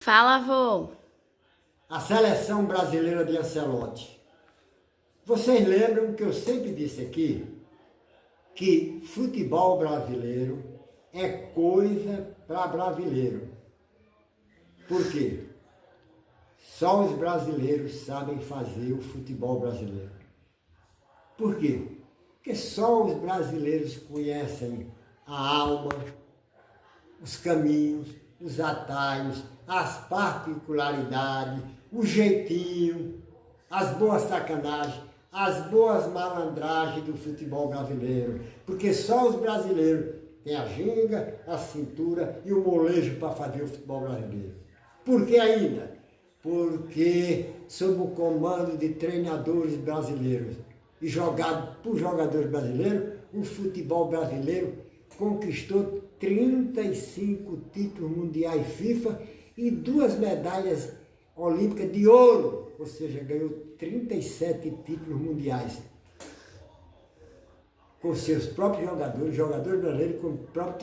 Fala, vô. A seleção brasileira de Ancelotti. Vocês lembram que eu sempre disse aqui que futebol brasileiro é coisa para brasileiro. Por quê? Só os brasileiros sabem fazer o futebol brasileiro. Por quê? Porque só os brasileiros conhecem a alma, os caminhos, os atalhos, as particularidades, o jeitinho, as boas sacanagens, as boas malandragens do futebol brasileiro. Porque só os brasileiros têm a ginga, a cintura e o molejo para fazer o futebol brasileiro. Por que ainda? Porque sob o comando de treinadores brasileiros e jogado por jogadores brasileiros, o futebol brasileiro conquistou 35 títulos mundiais FIFA e 2 medalhas olímpicas de ouro, ou seja, ganhou 37 títulos mundiais com seus próprios jogadores brasileiros, com o próprio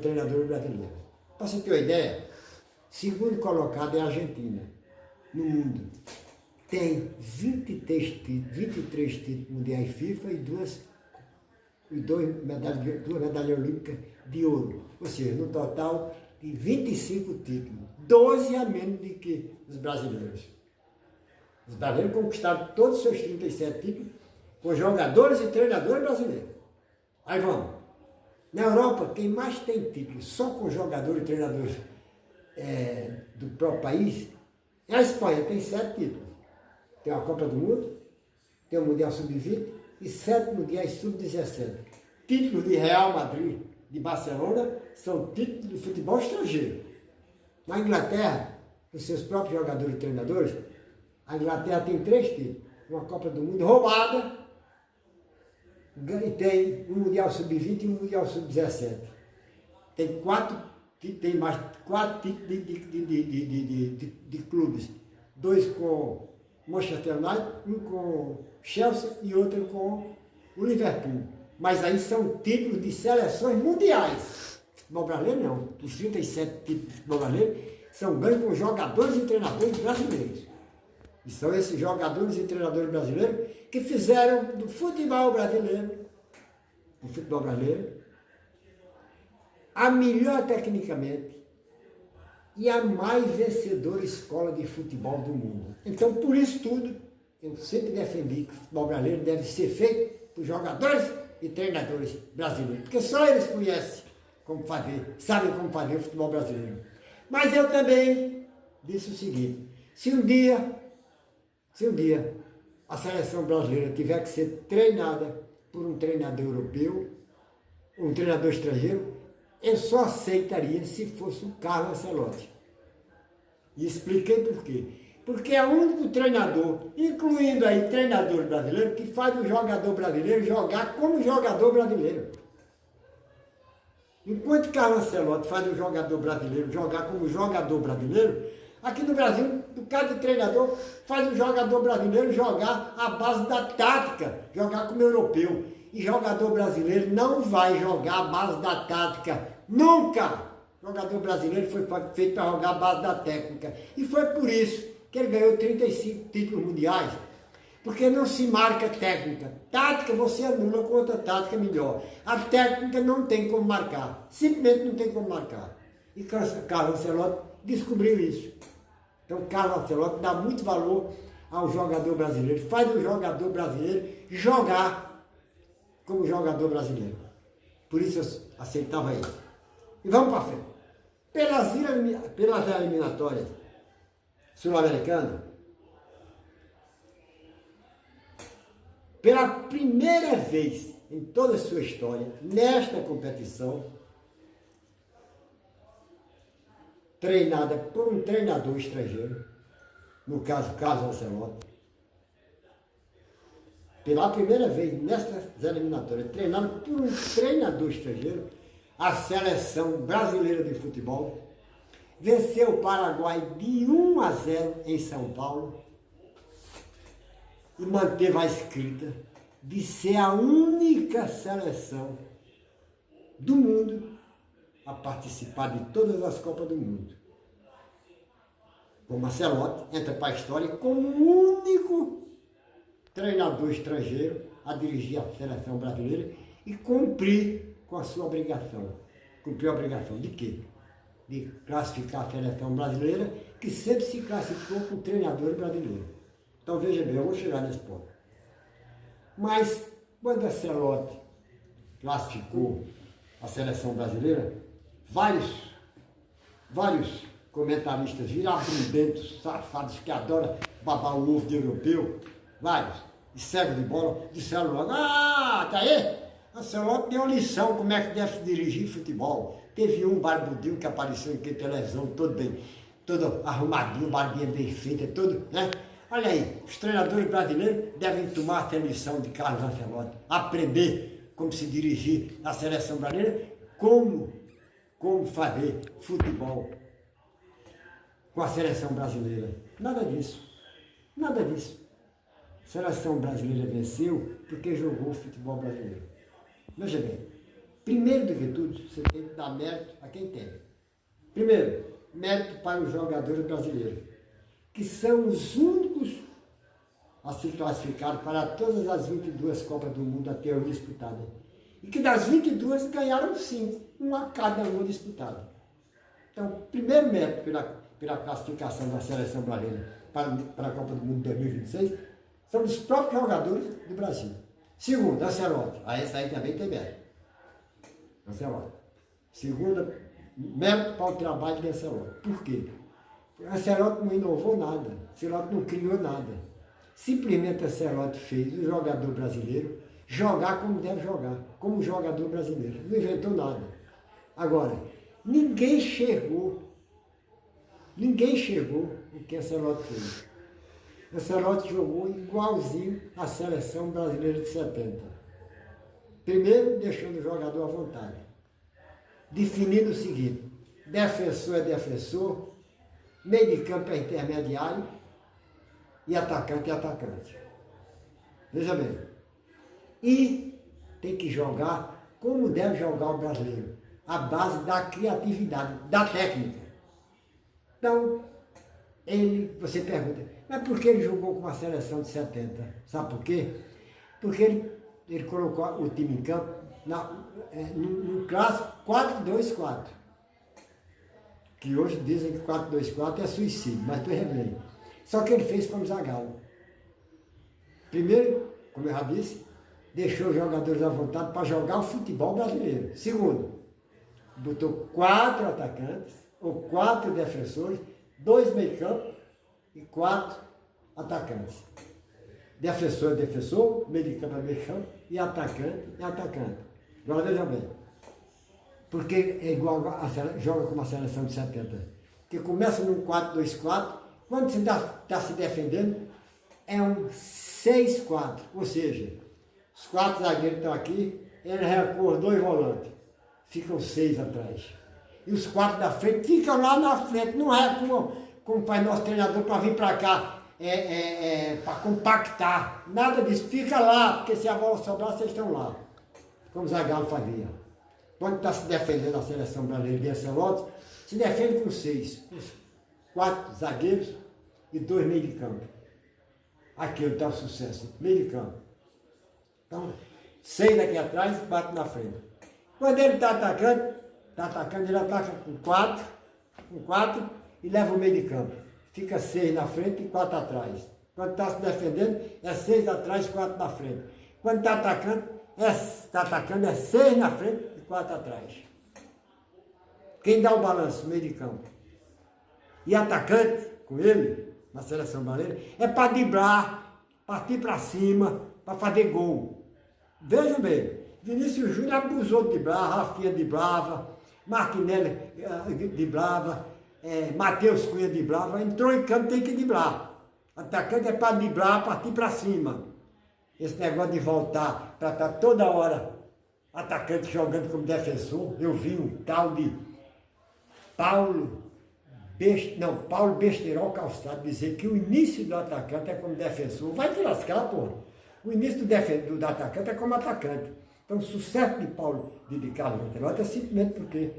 treinador brasileiro. Para você ter uma ideia, segundo colocado é a Argentina, no mundo. Tem 23 títulos mundiais FIFA e duas medalhas olímpicas de ouro. Ou seja, no total de 25 títulos, 12 a menos do que os brasileiros. Os brasileiros conquistaram todos os seus 37 títulos com jogadores e treinadores brasileiros. Aí vamos. Na Europa, quem mais tem títulos só com jogadores e treinadores do próprio país é a Espanha, tem 7 títulos. Tem a Copa do Mundo, tem o Mundial Sub-20 e 7 Mundiais Sub-17. Títulos de Real Madrid, de Barcelona, são títulos de futebol estrangeiro. Na Inglaterra, com seus próprios jogadores e treinadores, a Inglaterra tem 3 títulos. Uma Copa do Mundo roubada, e tem um Mundial Sub-20 e um Mundial Sub-17. Tem mais 4 títulos de clubes. 2 com Manchester United, um com Chelsea e outro com o Liverpool. Mas aí são títulos de seleções mundiais. Futebol brasileiro não. Os 37 títulos de futebol brasileiro são ganhos por jogadores e treinadores brasileiros. E são esses jogadores e treinadores brasileiros que fizeram do futebol brasileiro, a melhor tecnicamente e a mais vencedora escola de futebol do mundo. Então, por isso tudo, eu sempre defendi que o futebol brasileiro deve ser feito por jogadores e treinadores brasileiros, porque só eles conhecem como fazer, sabem como fazer o futebol brasileiro. Mas eu também disse o seguinte: se um dia a seleção brasileira tiver que ser treinada por um treinador europeu, um treinador estrangeiro, eu só aceitaria se fosse o Carlo Ancelotti. E expliquei por quê. Porque é o único treinador, incluindo aí treinador brasileiro, que faz o jogador brasileiro jogar como jogador brasileiro. Enquanto Carlo Ancelotti faz o jogador brasileiro jogar como jogador brasileiro, aqui no Brasil, cada treinador faz o jogador brasileiro jogar à base da tática, jogar como europeu. E jogador brasileiro não vai jogar à base da tática, nunca! O jogador brasileiro foi feito para jogar à base da técnica. E foi por isso que ele ganhou 35 títulos mundiais. Porque não se marca técnica. Tática você anula com outra tática melhor. A técnica não tem como marcar. Simplesmente não tem como marcar. E Carlo Ancelotti descobriu isso. Então Carlo Ancelotti dá muito valor ao jogador brasileiro. Faz o jogador brasileiro jogar como jogador brasileiro. Por isso eu aceitava ele. E vamos para frente. Pelas eliminatórias sul-americanas, pela primeira vez em toda a sua história, nesta competição, treinada por um treinador estrangeiro, no caso Carlo Ancelotti, pela primeira vez nessas eliminatórias, treinada por um treinador estrangeiro, a seleção brasileira de futebol venceu o Paraguai de 1-0 em São Paulo e manteve a escrita de ser a única seleção do mundo a participar de todas as Copas do Mundo. o Marcelotti, entra para a história como o único treinador estrangeiro a dirigir a seleção brasileira e cumprir com a sua obrigação. Cumpriu a obrigação de quê? De classificar a seleção brasileira, que sempre se classificou com treinador brasileiro. Então veja bem, eu vou chegar nesse ponto. Mas quando a Marcelotti classificou a seleção brasileira, vários comentaristas virabudentos, safados que adoram babar o ovo de europeu, vários, e cegos de bola, disseram logo, tá aí? A Marcelotti deu uma lição como é que deve se dirigir futebol. Teve um barbudinho que apareceu em televisão, todo bem, todo arrumadinho, barbinha bem feita, todo, né? Olha aí, os treinadores brasileiros devem tomar a lição de Carlos Ancelotti, aprender como se dirigir a seleção brasileira, como fazer futebol com a seleção brasileira. Nada disso, nada disso. A seleção brasileira venceu porque jogou o futebol brasileiro. Veja bem, primeiro do que tudo, você tem que dar mérito a quem tem. Primeiro, mérito para os jogadores brasileiros, que são os únicos a se classificar para todas as 22 Copas do Mundo até hoje disputadas. E que das 22 ganharam 5, uma cada uma disputada. Então, primeiro mérito pela classificação da seleção brasileira para a Copa do Mundo 2026 são os próprios jogadores do Brasil. Segundo, Ancelotti. Essa aí também tem mérito. Ancelotti. Segundo, mérito para o trabalho de Ancelotti. Por quê? Ancelotti não inovou nada. Ancelotti não criou nada. Simplesmente Ancelotti fez o jogador brasileiro jogar como deve jogar, como jogador brasileiro. Não inventou nada. Agora, ninguém chegou o que Ancelotti fez. Ancelotti jogou igualzinho à seleção brasileira de 70. Primeiro, deixando o jogador à vontade. Definindo o seguinte, defensor é defensor, meio de campo é intermediário e atacante é atacante. Veja bem. E tem que jogar como deve jogar o brasileiro, à base da criatividade, da técnica. Então, você pergunta, mas por que ele jogou com a seleção de 70? Sabe por quê? Porque ele colocou o time em campo no clássico 4-2-4. Que hoje dizem que 4-2-4 é suicídio, mas tu revelei. Só que ele fez como Zagallo. Primeiro, como eu já disse, deixou os jogadores à vontade para jogar o futebol brasileiro. Segundo, botou 4 atacantes, ou 4 defensores, 2 meio-campo e 4 atacantes. Defensor é defensor, meio de campo é meio campo, e atacante é atacante. Agora veja bem, porque é igual joga com uma seleção de 70. Que começa num 4-2-4, quando você está se defendendo, é um 6-4, ou seja, os 4 zagueiros estão aqui, ele recua 2 volantes, ficam 6 atrás. E os 4 da frente ficam lá na frente, não recuam, como faz nosso treinador para vir para cá, para compactar. Nada disso, fica lá, porque se a bola sobrar, vocês estão lá. Como o Zagallo fazia. Quando está se defendendo a seleção brasileira de Ancelotti, se defende com 6. 4 zagueiros e 2 meio de campo. Aqui está o sucesso, meio de campo. Então, 6 aqui atrás e 4 na frente. Quando ele está atacando, ele ataca com 4 e leva o meio de campo. Fica 6 na frente e 4 atrás. Quando está se defendendo, é 6 atrás e 4 na frente. Quando está atacando, é 6 na frente e 4 atrás. Quem dá o balanço? Meio de campo. E atacante, com ele, na seleção brasileira, é para driblar, partir para cima, para fazer gol. Veja bem, Vinícius Júnior abusou de driblar, Rafinha driblava, Martinelli driblava, Matheus Cunha driblava, entrou em campo, tem que driblar. Atacante é para driblar, partir para cima. Esse negócio de voltar para estar toda hora atacante jogando como defensor, eu vi um tal de Paulo Besterol Calçado dizer que o início do atacante é como defensor. Vai te lascar, porra. O início do atacante é como atacante. Então, o sucesso de Carlos Ancelotti é simplesmente porque